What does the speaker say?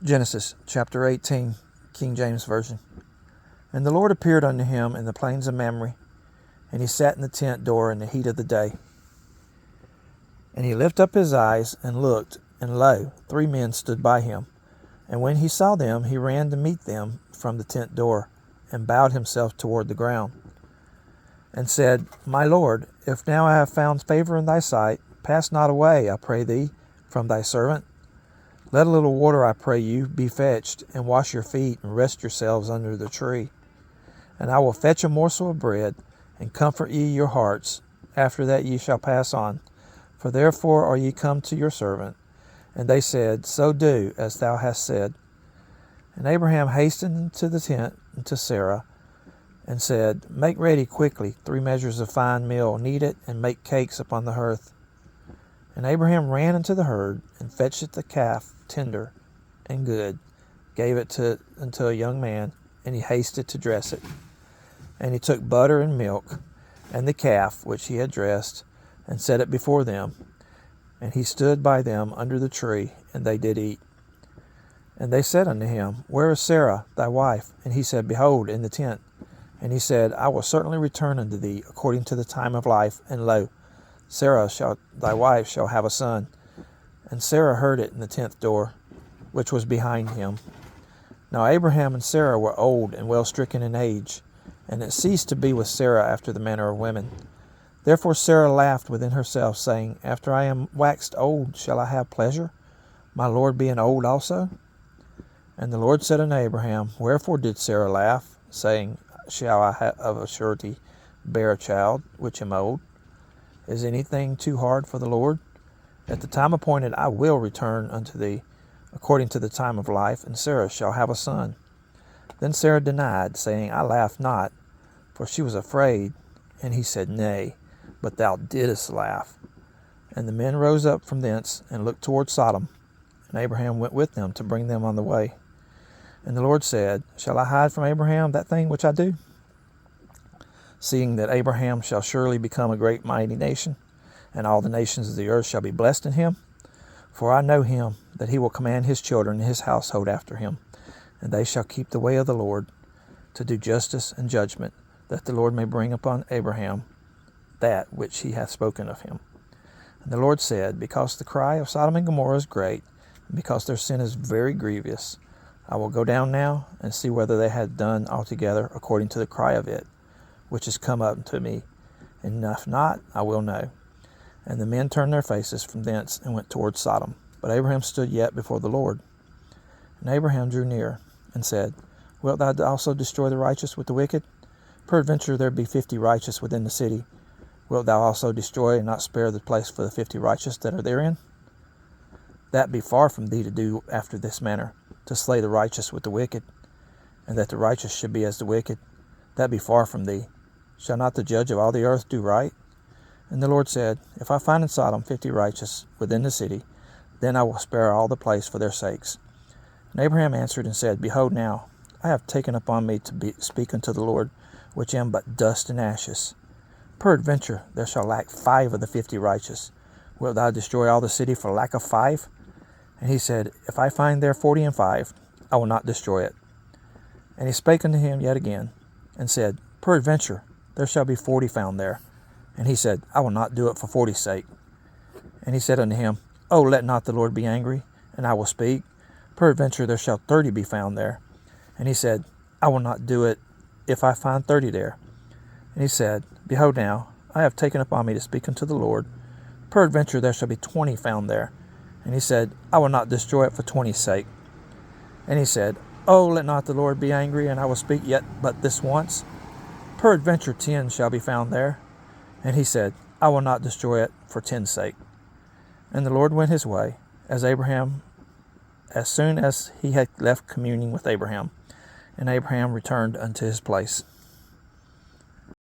Genesis chapter 18, King James Version. And the Lord appeared unto him in the plains of Mamre, and he sat in the tent door in the heat of the day. And he lifted up his eyes and looked, and lo, 3 men stood by him. And when he saw them, he ran to meet them from the tent door, and bowed himself toward the ground, and said, My Lord, if now I have found favor in thy sight, pass not away, I pray thee, from thy servant. Let a little water, I pray you, be fetched, and wash your feet, and rest yourselves under the tree. And I will fetch a morsel of bread, and comfort ye your hearts. After that ye shall pass on. For therefore are ye come to your servant. And they said, So do, as thou hast said. And Abraham hastened into the tent unto Sarah, and said, Make ready quickly 3 measures of fine meal, knead it, and make cakes upon the hearth. And Abraham ran into the herd, and fetched the calf, tender and good, gave it unto a young man, and he hasted to dress it. And he took butter and milk, and the calf which he had dressed, and set it before them. And he stood by them under the tree, and they did eat. And they said unto him, Where is Sarah thy wife? And he said, Behold, in the tent. And he said, I will certainly return unto thee according to the time of life, and lo, Sarah thy wife shall have a son. And Sarah heard it in the 10th door, which was behind him. Now Abraham and Sarah were old and well stricken in age, and it ceased to be with Sarah after the manner of women. Therefore Sarah laughed within herself, saying, After I am waxed old, shall I have pleasure, my Lord being old also? And the Lord said unto Abraham, Wherefore did Sarah laugh, saying, Shall I of a surety bear a child, which am old? Is anything too hard for the Lord? At the time appointed I will return unto thee, according to the time of life, and Sarah shall have a son. Then Sarah denied, saying, I laughed not, for she was afraid. And he said, Nay, but thou didst laugh. And the men rose up from thence, and looked toward Sodom. And Abraham went with them to bring them on the way. And the Lord said, Shall I hide from Abraham that thing which I do? Seeing that Abraham shall surely become a great mighty nation, and all the nations of the earth shall be blessed in him. For I know him, that he will command his children and his household after him, and they shall keep the way of the Lord, to do justice and judgment, that the Lord may bring upon Abraham that which he hath spoken of him. And the Lord said, Because the cry of Sodom and Gomorrah is great, and because their sin is very grievous, I will go down now, and see whether they had done altogether according to the cry of it, which is come up to me, and if not, I will know. And the men turned their faces from thence, and went toward Sodom. But Abraham stood yet before the Lord. And Abraham drew near, and said, Wilt thou also destroy the righteous with the wicked? Peradventure there be 50 righteous within the city. Wilt thou also destroy, and not spare the place for the 50 righteous that are therein? That be far from thee to do after this manner, to slay the righteous with the wicked, and that the righteous should be as the wicked. That be far from thee. Shall not the judge of all the earth do right? And the Lord said, If I find in Sodom 50 righteous within the city, then I will spare all the place for their sakes. And Abraham answered and said, Behold now, I have taken upon me to speak unto the Lord, which am but dust and ashes. Peradventure there shall lack 5 of the 50 righteous. Wilt thou destroy all the city for lack of 5? And he said, If I find there 40 and 5, I will not destroy it. And he spake unto him yet again, and said, Peradventure there shall be 40 found there. And he said, I will not do it for 40's sake. And he said unto him, Oh, let not the Lord be angry, and I will speak. Peradventure there shall 30 be found there. And he said, I will not do it if I find 30 there. And he said, Behold now, I have taken upon me to speak unto the Lord. Peradventure there shall be 20 found there. And he said, I will not destroy it for 20's sake. And he said, Oh, let not the Lord be angry, and I will speak yet but this once. Peradventure 10 shall be found there. And he said, I will not destroy it for 10's sake. And the Lord went his way, as soon as he had left communing with Abraham. And Abraham returned unto his place.